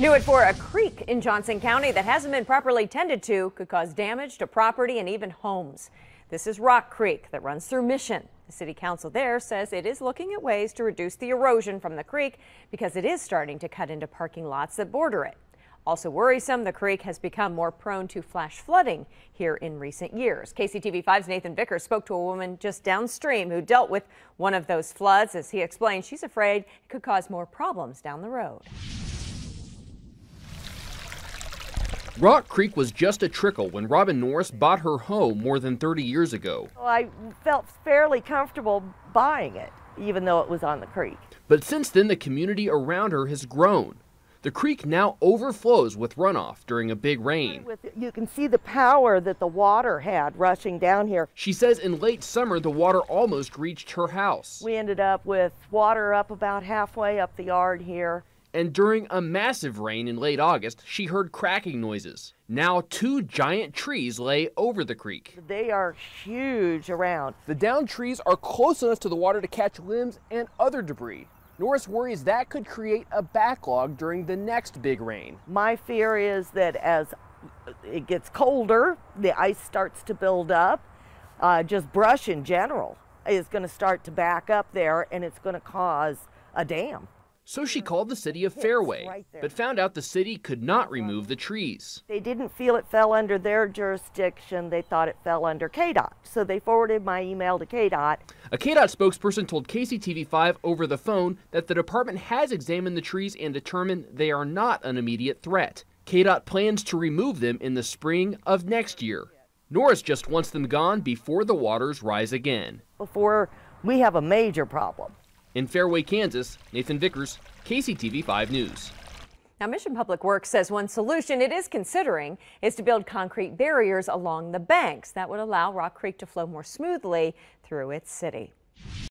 New at 4, a creek in Johnson County that hasn't been properly tended to could cause damage to property and even homes. This is Rock Creek that runs through Mission. The city council there says it is looking at ways to reduce the erosion from the creek because it is starting to cut into parking lots that border it. Also worrisome, the creek has become more prone to flash flooding here in recent years. KCTV5's Nathan Vickers spoke to a woman just downstream who dealt with one of those floods. As he explained, she's afraid it could cause more problems down the road. Rock Creek was just a trickle when Robin Norris bought her home more than 30 years ago. Well, I felt fairly comfortable buying it, even though it was on the creek. But since then, the community around her has grown. The creek now overflows with runoff during a big rain. You can see the power that the water had rushing down here. She says in late summer, the water almost reached her house. We ended up with water up about halfway up the yard here. And during a massive rain in late August, she heard cracking noises. Now 2 giant trees lay over the creek. They are huge around. The downed trees are close enough to the water to catch limbs and other debris. Norris worries that could create a backlog during the next big rain. My fear is that as it gets colder, the ice starts to build up. Just brush in general is going to start to back up there, and it's going to cause a dam. So she called the city of Fairway, but found out the city could not remove the trees. They didn't feel it fell under their jurisdiction. They thought it fell under KDOT. So they forwarded my email to KDOT. A KDOT spokesperson told KCTV5 over the phone that the department has examined the trees and determined they are not an immediate threat. KDOT plans to remove them in the spring of next year. Norris just wants them gone before the waters rise again. Before we have a major problem. In Fairway, Kansas, Nathan Vickers, KCTV5 News. Now, Mission Public Works says one solution it is considering is to build concrete barriers along the banks that would allow Rock Creek to flow more smoothly through its city.